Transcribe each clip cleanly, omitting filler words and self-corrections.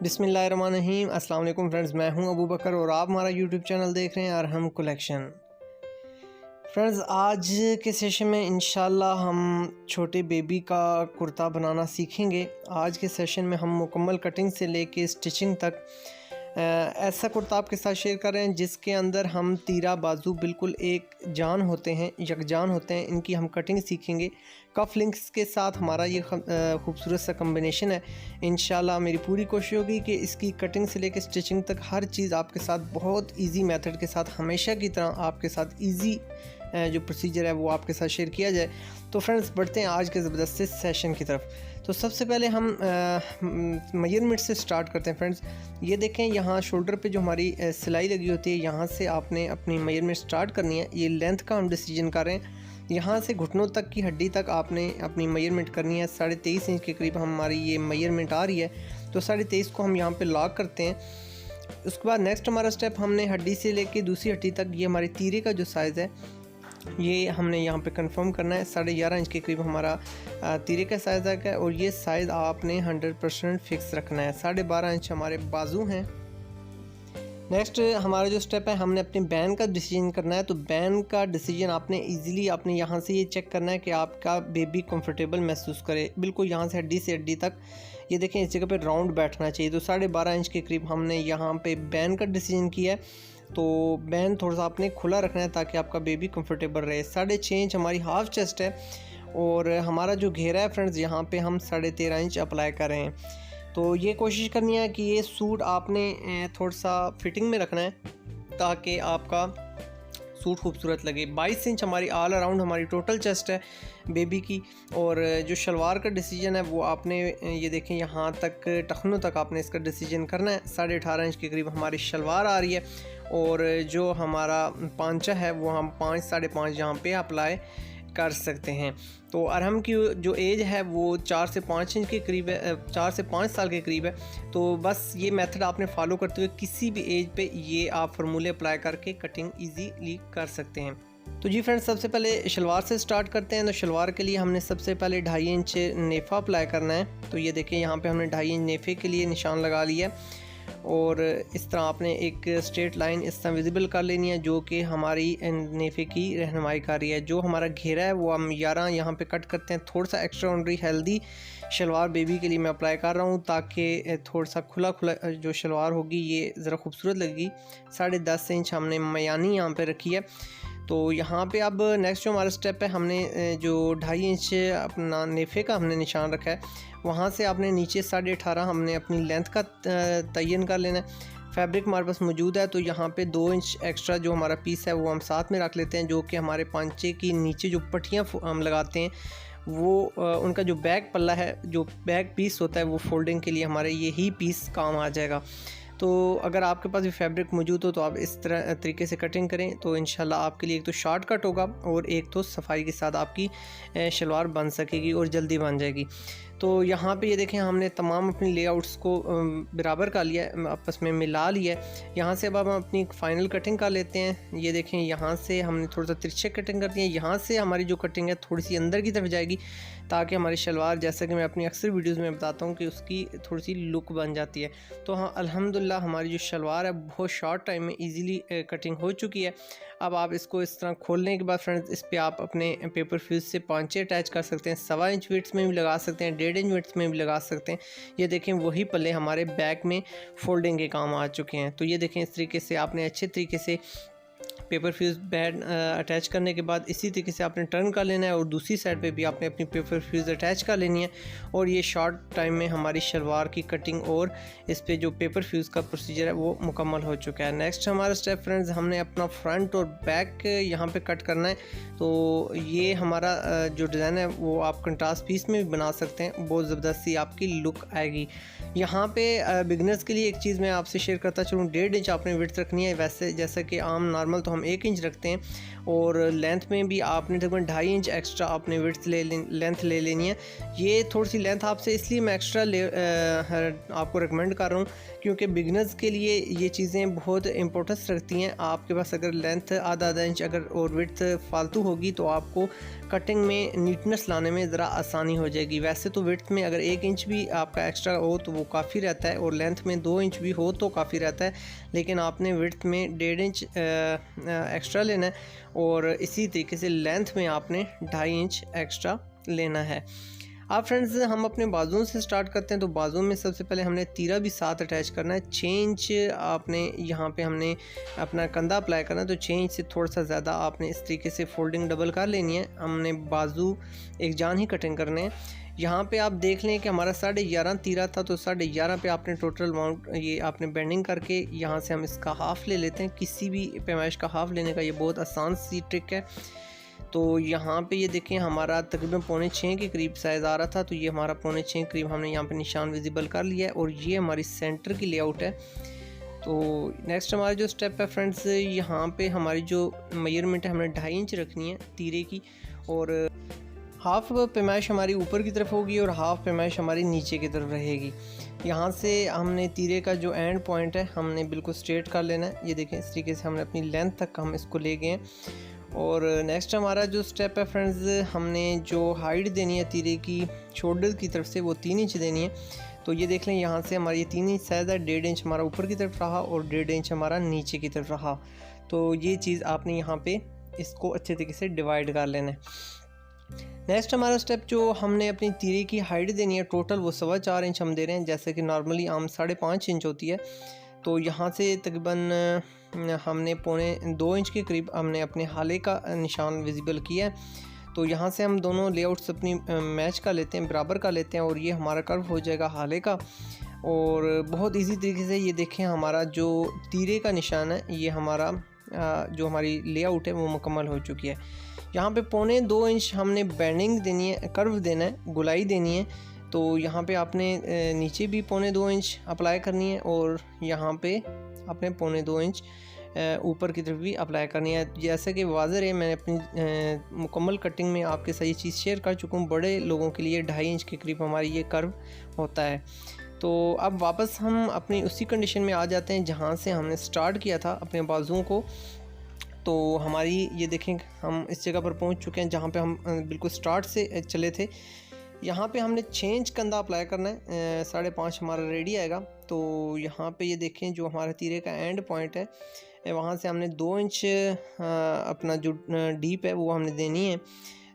बिस्मिल्लाहिर्रहमानिर्रहीम। अस्सलाम वालेकुम फ्रेंड्स, मैं हूं अबू बकर और आप हमारा यूट्यूब चैनल देख रहे हैं अरहम कलेक्शन। फ्रेंड्स, आज के सेशन में इंशाल्लाह हम छोटे बेबी का कुर्ता बनाना सीखेंगे। आज के सेशन में हम मुकम्मल कटिंग से लेके स्टिचिंग तक ऐसा कुर्ता आपके साथ शेयर कर रहे हैं जिसके अंदर हम तीरा बाजू बिल्कुल एक जान होते हैं, यकजान होते हैं। इनकी हम कटिंग सीखेंगे। कफ लिंक्स के साथ हमारा ये खूबसूरत सा कम्बिनेशन है। इंशाल्लाह मेरी पूरी कोशिश होगी कि इसकी कटिंग से लेकर स्टिचिंग तक हर चीज़ आपके साथ बहुत इजी मेथड के साथ, हमेशा की तरह आपके साथ इजी जो प्रोसीजर है वो आपके साथ शेयर किया जाए। तो फ्रेंड्स, बढ़ते हैं आज के ज़बरदस्त सेशन की तरफ। तो सबसे पहले हम मेजरमेंट से स्टार्ट करते हैं। फ्रेंड्स, ये देखें, यहाँ शोल्डर पे जो हमारी सिलाई लगी होती है, यहाँ से आपने अपनी मेजरमेंट स्टार्ट करनी है। ये लेंथ का हम डिसीजन कर रहे हैं। यहाँ से घुटनों तक की हड्डी तक आपने अपनी मेजरमेंट करनी है। 23.5 इंच के करीब हमारी ये मेजरमेंट आ रही है। तो 23.5 को हम यहाँ पे लॉक करते हैं। उसके बाद नेक्स्ट हमारा स्टेप, हमने हड्डी से लेके दूसरी हड्डी तक ये हमारी तीरे का जो साइज़ है ये हमने यहाँ पे कंफर्म करना है। 11.5 इंच के करीब हमारा तीरे का साइज़ है और ये साइज़ आपने 100% फिक्स रखना है। 12.5 इंच हमारे बाजू हैं। नेक्स्ट हमारा जो स्टेप है, हमने अपने बैन का डिसीजन करना है। तो बैन का डिसीजन आपने इजीली आपने यहाँ से ये चेक करना है कि आपका बेबी कंफर्टेबल महसूस करे। बिल्कुल यहाँ से हड्डी तक ये देखें, इस जगह पे राउंड बैठना चाहिए। तो 12.5 इंच के करीब हमने यहाँ पे बैन का डिसीजन किया है। तो बैन थोड़ा सा आपने खुला रखना है ताकि आपका बेबी कंफर्टेबल रहे। 6.5 इंच हमारी हाफ चेस्ट है और हमारा जो घेरा है फ्रेंड्स, यहाँ पे हम 13.5 इंच अप्लाई कर रहे हैं। तो ये कोशिश करनी है कि ये सूट आपने थोड़ा सा फिटिंग में रखना है ताकि आपका सूट खूबसूरत लगे। 22 इंच हमारी ऑल अराउंड हमारी टोटल चेस्ट है बेबी की। और जो शलवार का डिसीजन है वो आपने ये देखें, यहाँ तक टखनों तक आपने इसका डिसीजन करना है। 18.5 इंच के करीब हमारी शलवार आ रही है और जो हमारा पांचा है वो हम 5 साढ़े 5 यहाँ पे अप्लाई कर सकते हैं। तो अरहम की जो एज है वो 4 से 5 इंच के करीब है, 4 से 5 साल के करीब है। तो बस ये मेथड आपने फॉलो करते हुए किसी भी एज पे ये आप फार्मूले अप्लाई करके कटिंग इजीली कर सकते हैं। तो जी फ्रेंड्स, सबसे पहले शलवार से स्टार्ट करते हैं। तो शलवार के लिए हमने सबसे पहले 2.5 इंच नेफ़ा अप्लाई करना है। तो ये देखें, यहाँ पे हमने 2.5 इंच नेफ़े के लिए निशान लगा लिया है और इस तरह आपने एक स्ट्रेट लाइन इस तरह विजिबल कर लेनी है जो कि हमारी नेफ़े की रहनुमाई कर रही है। जो हमारा घेरा है वो हम 11 यहाँ पे कट करते हैं। थोड़ा सा एक्स्ट्रा ऑर्डिनरी हेल्दी शलवार बेबी के लिए मैं अप्लाई कर रहा हूँ ताकि थोड़ा सा खुला खुला जो शलवार होगी ये ज़रा खूबसूरत लगेगी। 10.5 इंच हमने मयानी यहाँ पे रखी है। तो यहाँ पे अब नेक्स्ट जो हमारा स्टेप है, हमने जो 2.5 इंच अपना नेफ़े का हमने निशान रखा है, वहाँ से आपने नीचे 18.5 हमने अपनी लेंथ का तयन कर लेना है। फैब्रिक हमारे पास मौजूद है तो यहाँ पे 2 इंच एक्स्ट्रा जो हमारा पीस है वो हम साथ में रख लेते हैं, जो कि हमारे पांचे की नीचे जो पट्टियाँ हम लगाते हैं वो उनका जो बैक पल्ला है, जो बैक पीस होता है, वो फोल्डिंग के लिए हमारे यही पीस काम आ जाएगा। तो अगर आपके पास भी फैब्रिक मौजूद हो तो आप इस तरह तरीके से कटिंग करें तो इंशाल्लाह आपके लिए एक तो शॉर्टकट होगा और एक तो सफाई के साथ आपकी शलवार बन सकेगी और जल्दी बन जाएगी। तो यहाँ पे ये देखें, हमने तमाम अपनी लेआउट्स को बराबर कर लिया है, आपस में मिला लिया है। यहाँ से अब हम अपनी फ़ाइनल कटिंग कर लेते हैं। ये देखें, यहाँ से हमने थोड़ा सा तिरछे कटिंग करती है। यहाँ से हमारी जो कटिंग है थोड़ी सी अंदर की तरफ जाएगी ताकि हमारी शलवार, जैसा कि मैं अपनी अक्सर वीडियोज़ में बताता हूँ, कि उसकी थोड़ी सी लुक बन जाती है। तो हाँ, अल्हम्दुलिल्लाह हमारी जो शलवार है बहुत शॉर्ट टाइम में ईज़िली कटिंग हो चुकी है। अब आप इसको इस तरह खोलने के बाद फ्रेंड्स, इस पर आप अपने पेपर फ्यूज़ से पांचे अटैच कर सकते हैं। 1.25 इंच विड्थ में भी लगा सकते हैं, 1.5 इंच विड्थ में भी लगा सकते हैं। ये देखें, वही पल्ले हमारे बैक में फोल्डिंग के काम आ चुके हैं। तो ये देखें, इस तरीके से आपने अच्छे तरीके से पेपर फ्यूज़ बैड अटैच करने के बाद इसी तरीके से आपने टर्न कर लेना है और दूसरी साइड पे भी आपने अपनी पेपर फ्यूज़ अटैच कर लेनी है। और ये शॉर्ट टाइम में हमारी शलवार की कटिंग और इस पे जो पेपर फ्यूज़ का प्रोसीजर है वो मुकम्मल हो चुका है। नेक्स्ट हमारा स्टेप फ्रेंड्स, हमने अपना फ्रंट और बैक यहाँ पे कट करना है। तो ये हमारा जो डिज़ाइन है वो आप कंट्रास्ट पीस में भी बना सकते हैं, बहुत ज़बरदस्त सी आपकी लुक आएगी। यहाँ पे बिगनर्स के लिए एक चीज़ मैं आपसे शेयर करता चलूँ, 1.5 इंच आपने विड्थ रखनी है। वैसे जैसा कि आम नॉर्मल तो हम 1 इंच रखते हैं और लेंथ में भी आपने तकरीबन 2.5 इंच एक्स्ट्रा आपने विड्थ लेंथ ले लेनी है। ये थोड़ी सी लेंथ आपसे इसलिए मैं एक्स्ट्रा आपको रिकमेंड कर रहा हूँ क्योंकि बिगनर्स के लिए ये चीज़ें बहुत इंपॉर्टेंस रखती हैं। आपके पास अगर लेंथ आधा इंच अगर और विड्थ फालतू होगी तो आपको कटिंग में नीटनेस लाने में ज़रा आसानी हो जाएगी। वैसे तो विड्थ में अगर 1 इंच भी आपका एक्स्ट्रा हो तो वो काफ़ी रहता है, और लेंथ में 2 इंच भी हो तो काफ़ी रहता है, लेकिन आपने विड्थ में 1.5 इंच एक्स्ट्रा लेना है, और इसी तरीके से लेंथ में आपने 2.5 इंच एक्स्ट्रा लेना है। अब फ्रेंड्स हम अपने बाजुओं से स्टार्ट करते हैं। तो बाजुओं में सबसे पहले हमने तीरा भी साथ अटैच करना है। 6 इंच आपने यहाँ पे हमने अपना कंधा अप्लाई करना है, तो 6 इंच से थोड़ा सा ज़्यादा आपने इस तरीके से फोल्डिंग डबल कर लेनी है। हमने बाजू एक जान ही कटिंग करने हैं। यहाँ पे आप देख लें कि हमारा 11.5 तीरा था, तो 11.5 पे आपने टोटल अमाउंट ये आपने बेंडिंग करके यहाँ से हम इसका हाफ़ ले लेते हैं। किसी भी पैमाइश का हाफ़ लेने का ये बहुत आसान सी ट्रिक है। तो यहाँ पे ये देखें हमारा तकरीबन 5.25 के करीब साइज़ आ रहा था, तो ये हमारा 5.25 करीब हमने यहाँ पे निशान विजिबल कर लिया है, और ये हमारी सेंटर की लेआउट है। तो नेक्स्ट हमारा जो स्टेप है फ्रेंड्स, यहाँ पे हमारी जो मेजरमेंट है हमने 2.5 इंच रखनी है तीरे की, और हाफ़ पैमाइश हमारी ऊपर की तरफ होगी और हाफ़ पैमाइश हमारी नीचे की तरफ रहेगी। यहाँ से हमने तीरे का जो एंड पॉइंट है हमने बिल्कुल स्ट्रेट कर लेना है। ये देखें इस तरीके से हमने अपनी लेंथ तक हम इसको ले गए हैं। और नेक्स्ट हमारा जो स्टेप है फ्रेंड्स, हमने जो हाइट देनी है तीरे की शोल्डर की तरफ से वो 3 इंच देनी है। तो ये देख लें यहाँ से हमारा ये 3 इंच साइज़ है, 1.5 इंच हमारा ऊपर की तरफ रहा और 1.5 इंच हमारा नीचे की तरफ रहा। तो ये चीज़ आपने यहाँ पे इसको अच्छे तरीके से डिवाइड कर लेना है। नेक्स्ट हमारा स्टेप जो हमने अपनी तीरे की हाइट देनी है टोटल वो 4.25 इंच हम दे रहे हैं, जैसे कि नॉर्मली आम 5.5 इंच होती है। तो यहाँ से तकरीबन हमने 2.25 इंच के करीब हमने अपने हाले का निशान विजिबल किया है। तो यहाँ से हम दोनों लेआउट्स अपनी मैच कर लेते हैं, बराबर कर लेते हैं, और ये हमारा कर्व हो जाएगा हाले का। और बहुत इजी तरीके से ये देखें हमारा जो तीरे का निशान है ये हमारा जो हमारी लेआउट है वो मुकम्मल हो चुकी है। यहाँ पे 2.25 इंच हमने बेंडिंग देनी है, कर्व देना है, गुलाई देनी है। तो यहाँ पे आपने नीचे भी 2.25 इंच अप्लाई करनी है, और यहाँ पे आपने 2.25 इंच ऊपर की तरफ भी अप्लाई करनी है। जैसे कि वाज़ेह है, मैंने अपनी मुकम्मल कटिंग में आपके साथ ये चीज़ शेयर कर चुका हूँ। बड़े लोगों के लिए 2.5 इंच के करीब हमारी ये कर्व होता है। तो अब वापस हम अपनी उसी कंडीशन में आ जाते हैं जहाँ से हमने स्टार्ट किया था अपने बाजुओं को। तो हमारी ये देखें हम इस जगह पर पहुँच चुके हैं जहाँ पे हम बिल्कुल स्टार्ट से चले थे। यहाँ पे हमने 6 इंच कंधा अप्लाई करना है, 5.5 हमारा रेडी आएगा। तो यहाँ पे ये देखें जो हमारा तीरे का एंड पॉइंट है वहाँ से हमने 2 इंच अपना जो डीप है वो हमने देनी है।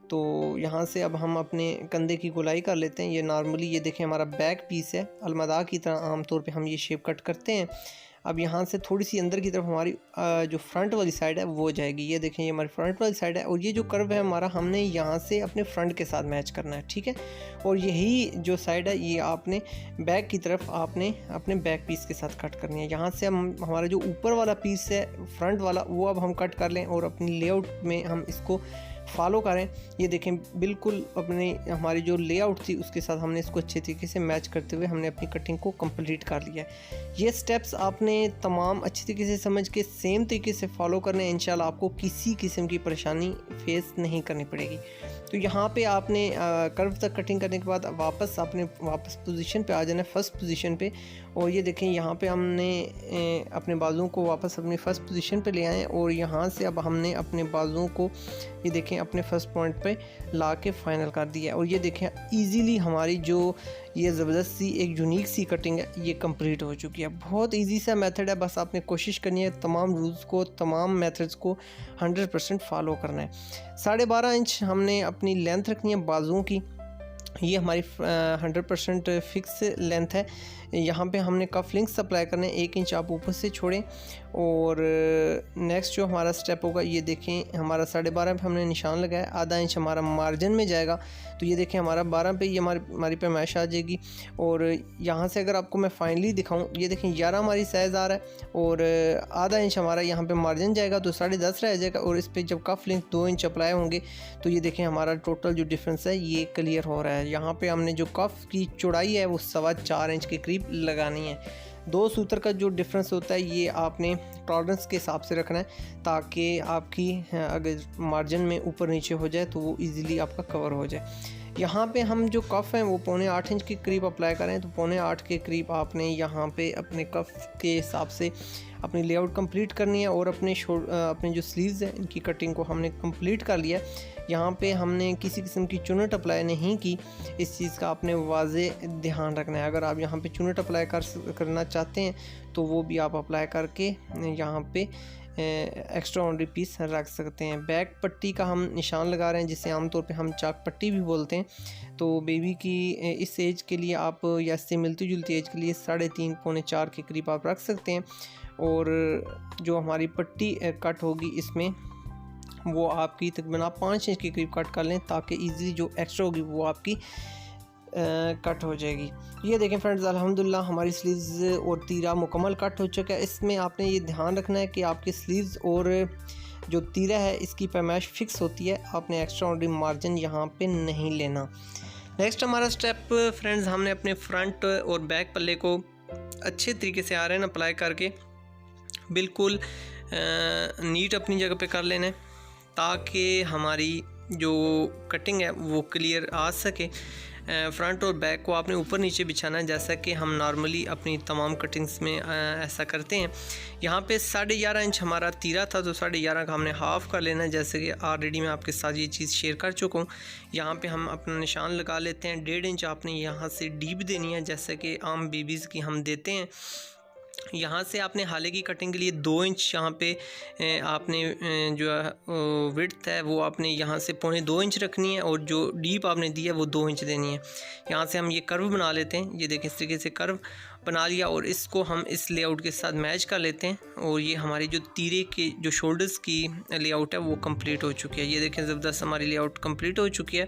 तो यहाँ से अब हम अपने कंधे की गोलाई कर लेते हैं। ये नॉर्मली ये देखें हमारा बैक पीस है, अलमदा की तरह आमतौर पे हम ये शेप कट करते हैं। अब यहाँ से थोड़ी सी अंदर की तरफ हमारी जो फ्रंट वाली साइड है वो जाएगी। ये देखें ये हमारी फ्रंट वाली साइड है, और ये जो कर्व है हमारा हमने यहाँ से अपने फ्रंट के साथ मैच करना है, ठीक है। और यही जो साइड है ये आपने बैक की तरफ आपने अपने बैक पीस के साथ कट करनी है। यहाँ से हम हमारा जो ऊपर वाला पीस है फ्रंट वाला वो अब हम कट कर लें, और अपनी लेआउट में हम इसको फॉलो करें। ये देखें बिल्कुल अपने हमारी जो लेआउट थी उसके साथ हमने इसको अच्छे तरीके से मैच करते हुए हमने अपनी कटिंग को कंप्लीट कर लिया है। ये स्टेप्स आपने तमाम अच्छे तरीके से समझ के सेम तरीके से फॉलो करने हैं। इंशाल्लाह आपको किसी किस्म की परेशानी फेस नहीं करनी पड़ेगी। तो यहाँ पे आपने कर्व तक कटिंग करने के बाद वापस पोजीशन पे आ जाना है, फर्स्ट पोजीशन पे। और ये देखें यहाँ पे हमने अपने बाजुओं को वापस अपनी फ़र्स्ट पोजीशन पे ले आए, और यहाँ से अब हमने अपने बाजुओं को ये देखें अपने फर्स्ट पॉइंट पे ला के फाइनल कर दिया है। और ये देखें इजीली हमारी जो ये ज़बरदस्त सी एक यूनिक सी कटिंग है ये कंप्लीट हो चुकी है। बहुत इजी सा मेथड है, बस आपने कोशिश करनी है तमाम रूल्स को, तमाम मेथड्स को 100% फॉलो करना है। 12.5 इंच हमने अपनी लेंथ रखनी है बाजुओं की। ये हमारी 100% फिक्स लेंथ है। यहाँ पे हमने कफ लिंक्स अप्लाई करने, 1 इंच आप ऊपर से छोड़ें। और नेक्स्ट जो हमारा स्टेप होगा ये देखें हमारा 12.5 पे हमने निशान लगाया, आधा इंच हमारा मार्जिन में जाएगा। तो ये देखें हमारा 12 पे ये हमारी पैमाइश आ जाएगी। और यहाँ से अगर आपको मैं फाइनली दिखाऊँ, ये देखें 11 हमारी साइज़ आ रहा है, और आधा इंच हमारा यहाँ पे मार्जिन जाएगा, तो 10.5 रह जाएगा। और इस पर जब कफ लिंक 2 इंच अप्लाई होंगे तो ये देखें हमारा टोटल जो डिफरेंस है ये क्लियर हो रहा है। यहाँ पे हमने जो कफ की चौड़ाई है वो 4.25 इंच के करीब लगानी है। 2 सूत्र का जो डिफरेंस होता है ये आपने टॉलरेंस के हिसाब से रखना है, ताकि आपकी अगर मार्जिन में ऊपर नीचे हो जाए तो वो इजीली आपका कवर हो जाए। यहाँ पे हम जो कफ़ हैं वो 7.25 इंच के करीब अप्लाई करें, तो 7.25 के करीब आपने यहाँ पे अपने कफ़ के हिसाब से अपनी लेआउट कंप्लीट करनी है। और अपने जो स्लीव्स हैं इनकी कटिंग को हमने कंप्लीट कर लिया। यहाँ पे हमने किसी किस्म की चुनट अप्लाई नहीं की, इस चीज़ का आपने वाज़े ध्यान रखना है। अगर आप यहाँ पे चुनट अप्लाई करना चाहते हैं तो वो भी आप अप्लाई करके यहाँ पे एक्स्ट्रा ऑर्डनरी पीस रख सकते हैं। बैक पट्टी का हम निशान लगा रहे हैं जिसे आमतौर पे हम चाक पट्टी भी बोलते हैं। तो बेबी की इस एज के लिए आप या इससे मिलती जुलती एज के लिए 3.5 पौने 4 के करीब आप रख सकते हैं। और जो हमारी पट्टी कट होगी इसमें वो आपकी तकरीबन 5 इंच के करीब कट कर लें, ताकि ईज़िली जो एक्स्ट्रा होगी वो आपकी कट हो जाएगी। ये देखें फ्रेंड्स, अल्हम्दुलिल्लाह हमारी स्लीव्स और तीरा मुकम्मल कट हो चुका है। इसमें आपने ये ध्यान रखना है कि आपके स्लीव्स और जो तीरा है इसकी पैमाइश फिक्स होती है, आपने एक्स्ट्रा ऑर्डनरी मार्जिन यहाँ पे नहीं लेना। नेक्स्ट हमारा स्टेप फ्रेंड्स, हमने अपने फ्रंट और बैक पल्ले को अच्छे तरीके से आयरन अप्लाई करके बिल्कुल नीट अपनी जगह पे कर लेना है, ताकि हमारी जो कटिंग है वो क्लियर आ सके। फ्रंट और बैक को आपने ऊपर नीचे बिछाना है, जैसा कि हम नॉर्मली अपनी तमाम कटिंग्स में ऐसा करते हैं। यहाँ पे 11.5 इंच हमारा तीरा था, तो 11.5 का हमने हाफ़ कर लेना है, जैसे कि ऑलरेडी मैं आपके साथ ये चीज़ शेयर कर चुका हूँ। यहाँ पे हम अपना निशान लगा लेते हैं। 1.5 इंच आपने यहाँ से डीप देनी है, जैसे कि आम बेबीज़ की हम देते हैं। यहाँ से आपने हाले की कटिंग के लिए 2 इंच यहाँ पे आपने जो विड्थ है वो आपने यहाँ से 2.25 इंच रखनी है, और जो डीप आपने दी है वो 2 इंच देनी है। यहाँ से हम ये कर्व बना लेते हैं। ये देखें, इस तरीके से कर्व बना लिया और इसको हम इस लेआउट के साथ मैच कर लेते हैं। और ये हमारी जो तीरे के जो शोल्डर्स की लेआउट है वो कंप्लीट हो चुकी है। ये देखें, ज़बरदस्त हमारी लेआउट कंप्लीट हो चुकी है।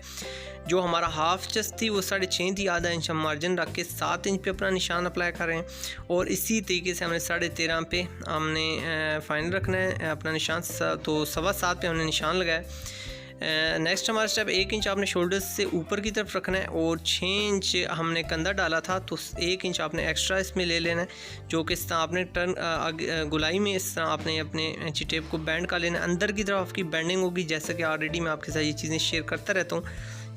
जो हमारा हाफ चेस्ट थी वो 6.5 थी, आधा इंच हम मार्जिन रख के 7 इंच पे अपना निशान अप्लाई कर रहे हैं। और इसी तरीके से हमने 13.5 पे हमने फाइनल रखना है अपना निशान, तो 7.25 पे हमने निशान लगाया। नेक्स्ट हमारा स्टेप 1 इंच आपने शोल्डर्स से ऊपर की तरफ रखना है, और 6 इंच हमने कंधा डाला था, तो 1 इंच आपने एक्स्ट्रा इसमें ले लेना है, जो कि इस तरह आपने टर्न गुलाई में इस तरह आपने अपने टेप को बैंड कर लेना है। अंदर की तरफ आपकी बैंडिंग होगी, जैसा कि ऑलरेडी मैं आपके साथ ये चीज़ें शेयर करता रहता हूँ।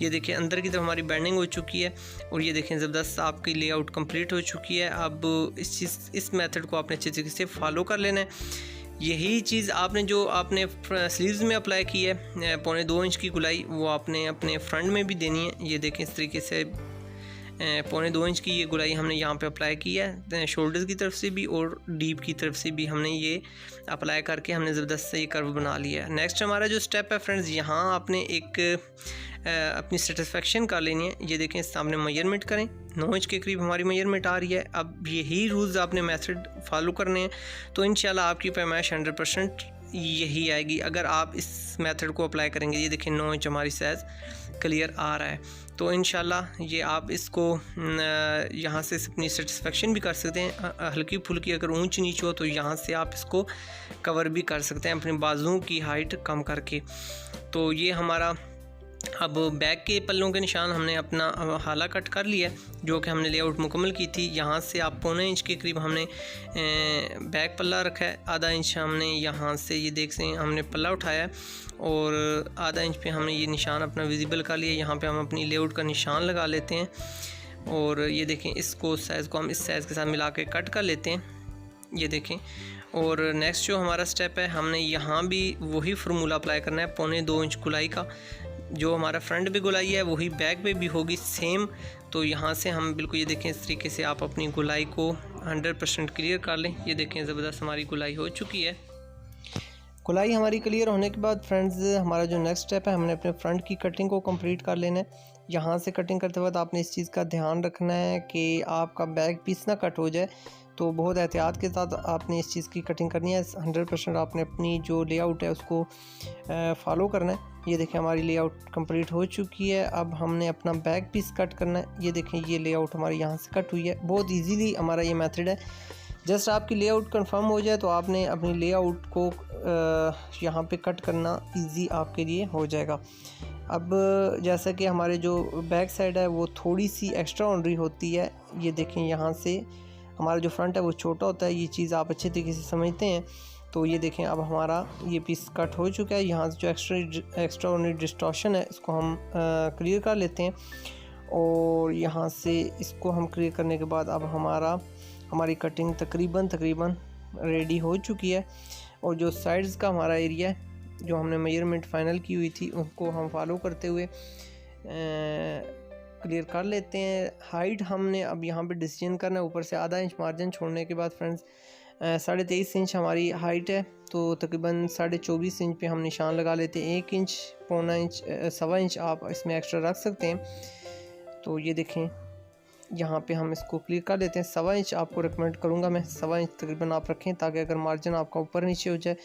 ये देखिए, अंदर की तरफ हमारी बैंडिंग हो चुकी है, और ये देखें ज़बरदस्त आपकी लेआउट कंप्लीट हो चुकी है। अब इस मेथड को आपने अच्छे तरीके से फॉलो कर लेना है। यही चीज़ आपने जो आपने स्लीव्स में अप्लाई की है 2.25 इंच की गुलाई, वो आपने अपने फ्रंट में भी देनी है। ये देखें, इस तरीके से 2.25 इंच की ये गुलाई हमने यहाँ पे अप्लाई की है, शोल्डर्स की तरफ से भी और डीप की तरफ से भी हमने ये अप्लाई करके हमने ज़बरदस्त से ये कर्व बना लिया है। नेक्स्ट हमारा जो स्टेप है फ्रेंड्स, यहाँ आपने एक अपनी सेटिस्फेक्शन कर लेनी है। ये देखें, सामने मेजरमेंट करें, 9 इंच के करीब हमारी मेजरमेंट आ रही है। अब यही रूल्स आपने मेथड फॉलो करने हैं, तो इंशाल्लाह आपकी पैमाइश 100% यही आएगी अगर आप इस मेथड को अप्लाई करेंगे। ये देखें, 9 इंच हमारी साइज़ क्लियर आ रहा है, तो इंशाल्लाह ये आप इसको यहाँ से अपनी सेटिस्फेक्शन भी कर सकते हैं। हल्की फुल्की अगर ऊंच नीच हो तो यहाँ से आप इसको कवर भी कर सकते हैं अपने बाजुओं की हाइट कम करके। तो ये हमारा अब बैक के पल्लों के निशान हमने अपना हाला कट कर लिया, जो कि हमने लेआउट मुकम्मल की थी। यहाँ से आप 1.25 इंच के करीब हमने बैक पल्ला रखा है, आधा इंच हमने यहाँ से ये देख सकते हैं हमने पल्ला उठाया है, और आधा इंच पे हमने ये निशान अपना विजिबल कर लिया। यहाँ पे हम अपनी लेआउट का निशान लगा लेते हैं, और ये देखें, इसको साइज़ को हम इस साइज़ के साथ मिला के कट कर लेते हैं। ये देखें, और नेक्स्ट जो हमारा स्टेप है, हमने यहाँ भी वही फार्मूला अप्लाई करना है 2.25 इंच गुलाई का। जो हमारा फ्रंट पे गुलाई है वही बैक पे भी होगी सेम। तो यहाँ से हम बिल्कुल ये देखें, इस तरीके से आप अपनी गुलाई को 100% क्लियर कर लें। ये देखें, ज़बरदस्त हमारी गुलाई हो चुकी है। गुलाई हमारी क्लियर होने के बाद फ्रेंड्स, हमारा जो नेक्स्ट स्टेप है, हमने अपने फ्रंट की कटिंग को कंप्लीट कर लेना है। यहाँ से कटिंग करते वक्त आपने इस चीज़ का ध्यान रखना है कि आपका बैक पीस ना कट हो जाए, तो बहुत एहतियात के साथ आपने इस चीज़ की कटिंग करनी है। 100% आपने अपनी जो लेआउट है उसको फॉलो करना है। ये देखें, हमारी लेआउट कंप्लीट हो चुकी है। अब हमने अपना बैक पीस कट करना है। ये देखें, ये लेआउट हमारी यहाँ से कट हुई है। बहुत इजीली हमारा ये मेथड है। जस्ट आपकी लेआउट कंफर्म हो जाए तो आपने अपनी लेआउट को यहाँ पे कट करना इजी आपके लिए हो जाएगा। अब जैसा कि हमारे जो बैक साइड है वो थोड़ी सी एक्स्ट्रा ऑर्डनरी होती है। ये देखें, यहाँ से हमारा जो फ्रंट है वो छोटा होता है। ये चीज़ आप अच्छे तरीके से समझते हैं। तो ये देखें अब हमारा ये पीस कट हो चुका है। यहाँ से जो एक्स्ट्रा डिस्टॉर्शन है इसको हम क्लियर कर लेते हैं, और यहाँ से इसको हम क्लियर करने के बाद अब हमारी कटिंग तकरीबन रेडी हो चुकी है। और जो साइड्स का हमारा एरिया है जो हमने मेजरमेंट फाइनल की हुई थी उनको हम फॉलो करते हुए क्लियर कर लेते हैं। हाइट हमने अब यहाँ पे डिसीजन करना है, ऊपर से आधा इंच मार्जिन छोड़ने के बाद फ्रेंड्स 23.5 इंच हमारी हाइट है, तो तकरीबन 24.5 इंच पे हम निशान लगा लेते हैं। 1 इंच, पौना इंच, 1.25 इंच आप इसमें एक्स्ट्रा रख सकते हैं। तो ये देखें यहाँ पे हम इसको क्लियर कर लेते हैं। 1.25 इंच आपको रिकमेंड करूँगा मैं, 1.25 इंच तकरीबन आप रखें, ताकि अगर मार्जिन आपका ऊपर नीचे हो जाए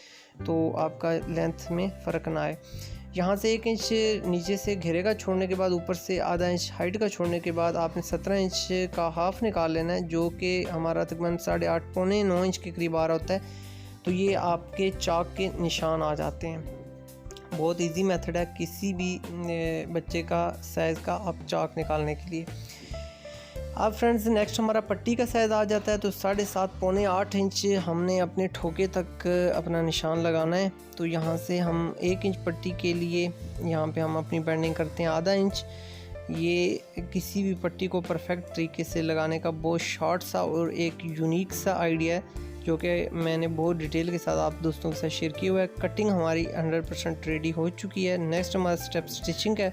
तो आपका लेंथ में फ़र्क ना आए। यहाँ से 1 इंच नीचे से घेरे का छोड़ने के बाद ऊपर से आधा इंच हाइट का छोड़ने के बाद आपने 17 इंच का हाफ़ निकाल लेना है, जो कि हमारा तकरीबन 8.5 पौने 9 इंच के करीब आ रहा होता है। तो ये आपके चाक के निशान आ जाते हैं। बहुत इजी मेथड है किसी भी बच्चे का साइज़ का आप चाक निकालने के लिए। अब फ्रेंड्स नेक्स्ट हमारा पट्टी का साइज़ आ जाता है। तो 7.5 पौने 8 इंच हमने अपने ठोके तक अपना निशान लगाना है। तो यहाँ से हम 1 इंच पट्टी के लिए यहाँ पे हम अपनी बेंडिंग करते हैं आधा इंच। ये किसी भी पट्टी को परफेक्ट तरीके से लगाने का बहुत शॉर्ट सा और एक यूनिक सा आइडिया है, जो कि मैंने बहुत डिटेल के साथ आप दोस्तों के साथ शेयर किया हुआ है। कटिंग हमारी 100% रेडी हो चुकी है। नेक्स्ट हमारा स्टेप स्टिचिंग है।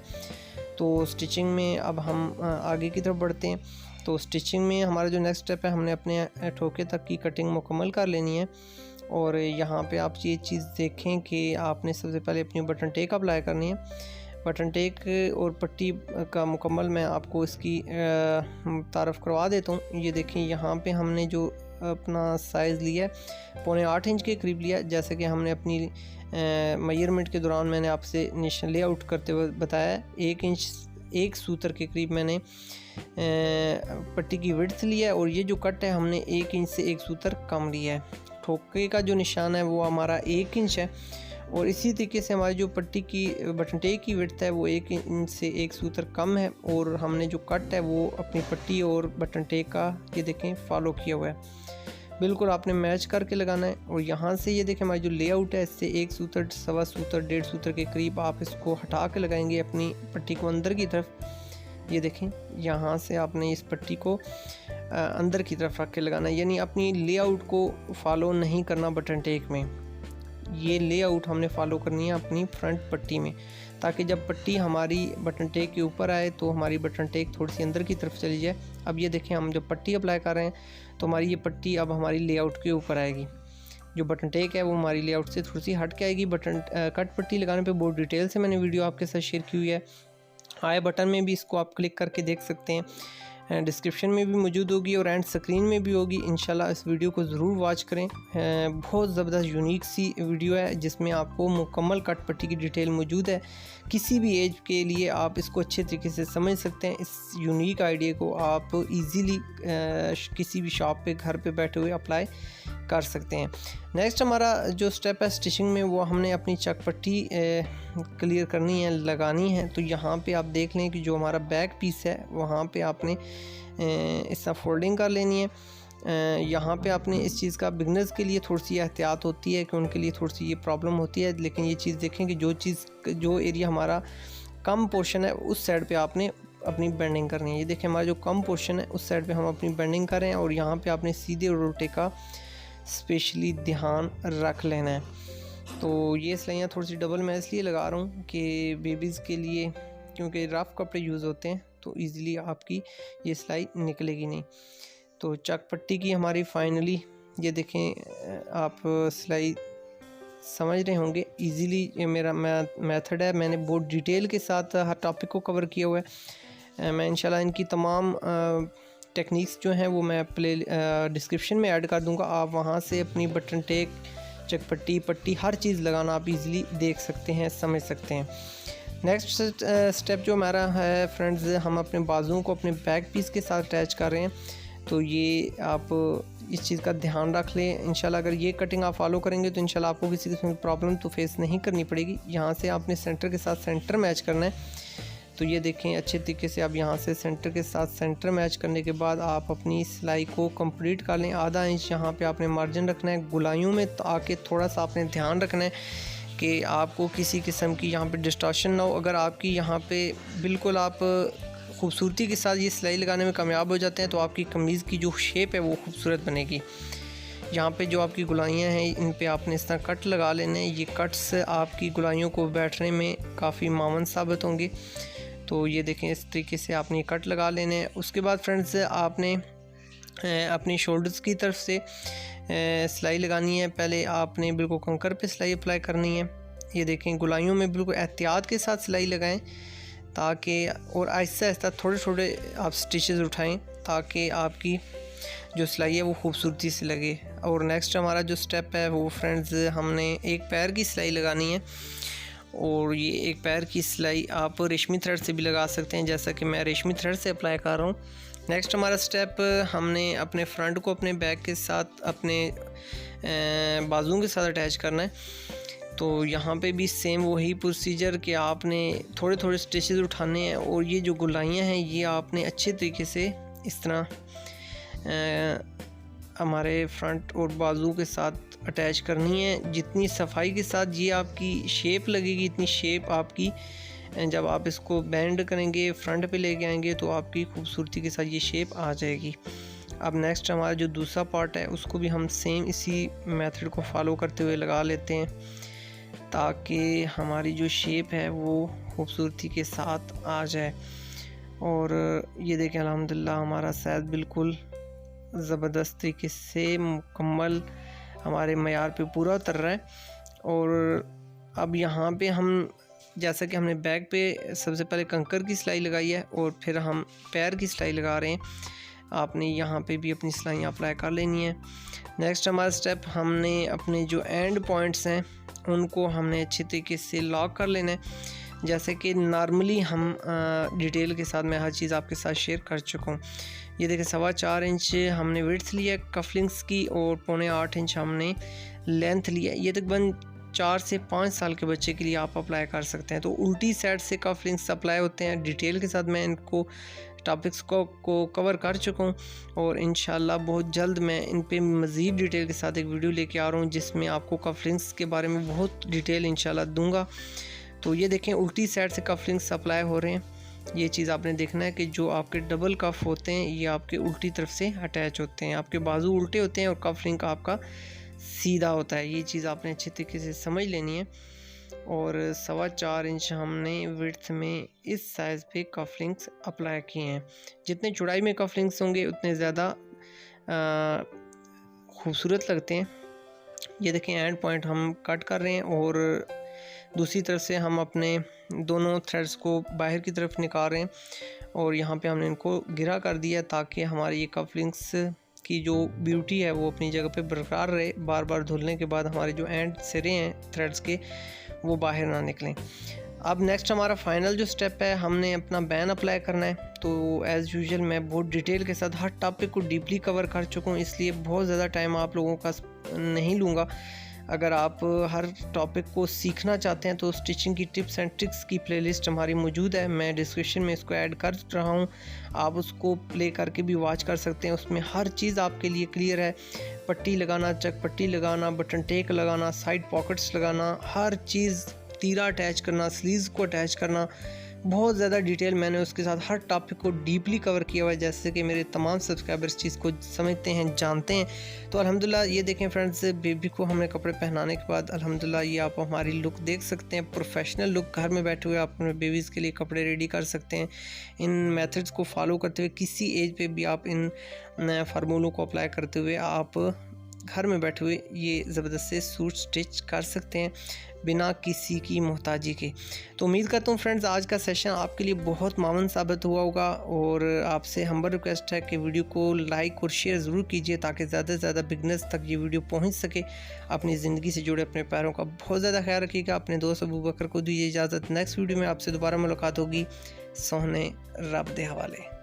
तो स्टिचिंग में अब हम आगे की तरफ बढ़ते हैं। तो स्टिचिंग में हमारा जो नेक्स्ट स्टेप है, हमने अपने ठोके तक की कटिंग मुकम्मल कर लेनी है। और यहाँ पे आप ये चीज़ देखें कि आपने सबसे पहले अपनी बटन टेक अप्लाई करनी है। बटन टेक और पट्टी का मुकम्मल मैं आपको इसकी तारफ़ करवा देता हूँ। ये देखें यहाँ पे हमने जो अपना साइज़ लिया है पौने 8 इंच के करीब लिया, जैसे कि हमने अपनी मेजरमेंट के दौरान मैंने आपसे निशान लेआउट करते हुए बताया। 1 इंच 1 सूत्र के करीब मैंने पट्टी की विड्थ लिया है, और ये जो कट है हमने 1 इंच से 1 सूत्र कम लिया है। ठोके का जो निशान है वो हमारा 1 इंच है, और इसी तरीके से हमारी जो पट्टी की बटन टेक की विड्थ है वो 1 इंच से 1 सूत्र कम है, और हमने जो कट है वो अपनी पट्टी और बटन टेक का ये देखें फॉलो किया हुआ है। बिल्कुल आपने मैच करके लगाना है। और यहाँ से ये देखें हमारी जो लेआउट है इससे 1 सूत्र, 1.25 सूत्र, 1.5 सूत्र के करीब आप इसको हटा के लगाएंगे अपनी पट्टी को अंदर की तरफ। ये देखें यहाँ से आपने इस पट्टी को अंदर की तरफ रख के लगाना है, यानी अपनी लेआउट को फॉलो नहीं करना बटन टेक में। ये लेआउट हमने फॉलो करनी है अपनी फ्रंट पट्टी में, ताकि जब पट्टी हमारी बटन टेक के ऊपर आए तो हमारी बटन टेक थोड़ी सी अंदर की तरफ चली जाए। अब ये देखें हम जब पट्टी अप्लाई कर रहे हैं तो हमारी ये पट्टी अब हमारी लेआउट के ऊपर आएगी। जो बटन टेक है वो हमारी लेआउट से थोड़ी सी हट के आएगी। बटन कट पट्टी लगाने पे बहुत डिटेल से मैंने वीडियो आपके साथ शेयर की हुई है। आई बटन में भी इसको आप क्लिक करके देख सकते हैं, डिस्क्रिप्शन में भी मौजूद होगी और एंड स्क्रीन में भी होगी। इंशाल्लाह इस वीडियो को ज़रूर वॉच करें। बहुत ज़बरदस्त यूनिक सी वीडियो है जिसमें आपको मुकम्मल कट पट्टी की डिटेल मौजूद है। किसी भी एज के लिए आप इसको अच्छे तरीके से समझ सकते हैं। इस यूनिक आइडिया को आप इजीली किसी भी शॉप पे घर पे बैठे हुए अप्लाई कर सकते हैं। नेक्स्ट हमारा जो स्टेप है स्टिचिंग में, वो हमने अपनी चक पट्टी क्लियर करनी है, लगानी है। तो यहाँ पे आप देख लें कि जो हमारा बैक पीस है वहाँ पे आपने इस तरह फोल्डिंग कर लेनी है। यहाँ पे आपने इस चीज़ का बिगनर्स के लिए थोड़ी सी एहतियात होती है कि उनके लिए थोड़ी सी ये प्रॉब्लम होती है, लेकिन ये चीज़ देखें कि जो एरिया हमारा कम पोर्शन है उस साइड पे आपने अपनी बेंडिंग करनी है। ये देखें हमारा जो कम पोर्शन है उस साइड पे हम अपनी बेंडिंग करें, और यहाँ पे आपने सीधे और उल्टे का स्पेशली ध्यान रख लेना है। तो ये सिलाइयाँ थोड़ी सी डबल मैं इसलिए लगा रहा हूँ कि बेबीज़ के लिए, क्योंकि रफ़ कपड़े यूज़ होते हैं तो इजीली आपकी ये सिलाई निकलेगी नहीं। तो चक पट्टी की हमारी फाइनली ये देखें आप सिलाई समझ रहे होंगे। इजीली ये मेरा मेथड है, मैंने बहुत डिटेल के साथ हर टॉपिक को कवर किया हुआ है। मैं इंशाल्लाह इनकी तमाम टेक्निक्स जो हैं वो मैं डिस्क्रिप्शन में ऐड कर दूंगा। आप वहाँ से अपनी बटन टेक, चक पट्टी, पट्टी हर चीज़ लगाना आप इजीली देख सकते हैं, समझ सकते हैं। नेक्स्ट स्टेप जो हमारा है फ्रेंड्स, हम अपने बाजुओं को अपने बैक पीस के साथ अटैच कर रहे हैं। तो ये आप इस चीज़ का ध्यान रख लें। इंशाल्लाह अगर ये कटिंग आप फॉलो करेंगे तो इंशाल्लाह आपको किसी किस्म की प्रॉब्लम तो फेस नहीं करनी पड़ेगी। यहाँ से आपने सेंटर के साथ सेंटर मैच करना है। तो ये देखें अच्छे तरीके से अब यहाँ से सेंटर के साथ सेंटर मैच करने के बाद आप अपनी सिलाई को कंप्लीट कर लें। आधा इंच यहाँ पे आपने मार्जिन रखना है गुलाइयों में, तो आके थोड़ा सा आपने ध्यान रखना है कि आपको किसी किस्म की यहाँ पे डिस्टॉर्शन ना हो। अगर आपकी यहाँ पे बिल्कुल आप खूबसूरती के साथ ये सिलाई लगाने में कामयाब हो जाते हैं तो आपकी कमीज़ की जो शेप है वो खूबसूरत बनेगी। यहाँ पे जो आपकी गुलाइयाँ हैं इन पे आपने इस तरह कट लगा लेने हैं। ये कट्स आपकी गुलाइयों को बैठने में काफ़ी मावन साबित होंगे। तो ये देखें इस तरीके से आपने कट लगा लेने हैं। उसके बाद फ्रेंड्स आपने अपनी शोल्डर्स की तरफ से सिलाई लगानी है। पहले आपने बिल्कुल कंकर पे सिलाई अप्लाई करनी है। ये देखें गुलाइयों में बिल्कुल एहतियात के साथ सिलाई लगाएं ताकि, और आहिस्ता आहिस्ता थोड़े थोड़े आप स्टिचेस उठाएं ताकि आपकी जो सिलाई है वो खूबसूरती से लगे। और नेक्स्ट हमारा जो स्टेप है वो फ्रेंड्स हमने एक पैर की सिलाई लगानी है। और ये एक पैर की सिलाई आप रेशमी थ्रेड से भी लगा सकते हैं, जैसा कि मैं रेशमी थ्रेड से अप्लाई कर रहा हूँ। नेक्स्ट हमारा स्टेप हमने अपने फ्रंट को अपने बैक के साथ अपने बाजुओं के साथ अटैच करना है। तो यहाँ पे भी सेम वही प्रोसीजर कि आपने थोड़े थोड़े स्टिचेस उठाने हैं और ये जो गुलाइयाँ हैं ये आपने अच्छे तरीके से इस तरह हमारे फ्रंट और बाजू के साथ अटैच करनी है। जितनी सफाई के साथ ये आपकी शेप लगेगी, इतनी शेप आपकी जब आप इसको बेंड करेंगे फ्रंट पे लेके आएंगे तो आपकी खूबसूरती के साथ ये शेप आ जाएगी। अब नेक्स्ट हमारा जो दूसरा पार्ट है उसको भी हम सेम इसी मेथड को फॉलो करते हुए लगा लेते हैं ताकि हमारी जो शेप है वो खूबसूरती के साथ आ जाए। और ये देखें अल्हम्दुलिल्लाह हमारा सैज बिल्कुल ज़बरदस्त तरीके से मुकम्मल हमारे मयार पे पूरा उतर रहा है। और अब यहाँ पे हम जैसा कि हमने बैक पे सबसे पहले कंकर की सिलाई लगाई है और फिर हम पैर की सिलाई लगा रहे हैं, आपने यहाँ पे भी अपनी सिलाइयाँ अप्लाई कर लेनी है। नेक्स्ट हमारा स्टेप हमने अपने जो एंड पॉइंट्स हैं उनको हमने अच्छे तरीके से लॉक कर लेना है। जैसे कि नॉर्मली हम डिटेल के साथ मैं हर चीज़ आपके साथ शेयर कर चुका हूँ। ये देखिए 4.25 इंच हमने विड्थ लिया कफलिंग्स की और 7.25 इंच हमने लेंथ लिया। ये तकरीबन 4 से 5 साल के बच्चे के लिए आप अप्लाई कर सकते हैं। तो उल्टी साइड से कफलिंग्स अप्लाई होते हैं। डिटेल के साथ मैं इनको टॉपिक्स को कवर कर चुका हूँ और इंशाल्लाह बहुत जल्द मैं इन पे मज़ीद डिटेल के साथ एक वीडियो लेके आ रहा हूँ जिसमें आपको कफलिंग्स के बारे में बहुत डिटेल इंशाल्लाह दूंगा। तो ये देखें उल्टी साइड से कफलिंग्स अप्लाई हो रहे हैं। ये चीज़ आपने देखना है कि जो आपके डबल कफ होते हैं ये आपके उल्टी तरफ से अटैच होते हैं, आपके बाजू उल्टे होते हैं और कफलिंग आपका सीधा होता है। ये चीज़ आपने अच्छे तरीके से समझ लेनी है। और 4.25 इंच हमने विड्थ में इस साइज़ पे कफलिंग्स अप्लाई किए हैं। जितने चौड़ाई में कफलिंग्स होंगे उतने ज़्यादा खूबसूरत लगते हैं। ये देखें एंड पॉइंट हम कट कर रहे हैं और दूसरी तरफ से हम अपने दोनों थ्रेड्स को बाहर की तरफ निकाल रहे हैं और यहाँ पे हमने इनको गिरा कर दिया ताकि हमारी ये कफलिंग्स की जो ब्यूटी है वो अपनी जगह पे बरकरार रहे। बार बार धुलने के बाद हमारे जो एंड सिरे हैं थ्रेड्स के वो बाहर ना निकलें। अब नेक्स्ट हमारा फाइनल जो स्टेप है हमने अपना बैन अप्लाई करना है। तो एज़ यूजुअल मैं बहुत डिटेल के साथ हर टॉपिक को डीपली कवर कर चुका हूँ, इसलिए बहुत ज़्यादा टाइम आप लोगों का नहीं लूँगा। अगर आप हर टॉपिक को सीखना चाहते हैं तो स्टिचिंग की टिप्स एंड ट्रिक्स की प्लेलिस्ट हमारी मौजूद है, मैं डिस्क्रिप्शन में इसको ऐड कर रहा हूँ, आप उसको प्ले करके भी वॉच कर सकते हैं। उसमें हर चीज़ आपके लिए क्लियर है। पट्टी लगाना, चक पट्टी लगाना, बटन टेक लगाना, साइड पॉकेट्स लगाना, हर चीज़, तीरा अटैच करना, स्लीव्स को अटैच करना, बहुत ज़्यादा डिटेल मैंने उसके साथ हर टॉपिक को डीपली कवर किया हुआ है, जैसे कि मेरे तमाम सब्सक्राइबर्स चीज़ को समझते हैं, जानते हैं। तो अल्हम्दुलिल्लाह ये देखें फ्रेंड्स, बेबी को हमने कपड़े पहनाने के बाद अल्हम्दुलिल्लाह ये आप हमारी लुक देख सकते हैं, प्रोफेशनल लुक। घर में बैठे हुए आप अपने बेबीज़ के लिए कपड़े रेडी कर सकते हैं। इन मेथड्स को फॉलो करते हुए किसी एज पे भी आप इन फार्मूलों को अप्लाई करते हुए आप घर में बैठे हुए ये ज़बरदस्त से सूट स्टिच कर सकते हैं बिना किसी की मोहताजी के। तो उम्मीद करता हूँ फ्रेंड्स आज का सेशन आपके लिए बहुत मावन साबित हुआ होगा और आपसे हम्बल रिक्वेस्ट है कि वीडियो को लाइक और शेयर ज़रूर कीजिए ताकि ज़्यादा से ज़्यादा बिगनर्स तक ये वीडियो पहुँच सके। अपनी ज़िंदगी से जुड़े अपने पैरों का बहुत ज़्यादा ख्याल रखिएगा। अपने दोस्त अबू बकर को दीजिए इजाज़त। नेक्स्ट वीडियो में आपसे दोबारा मुलाकात होगी। सोहने रब दे हवाले।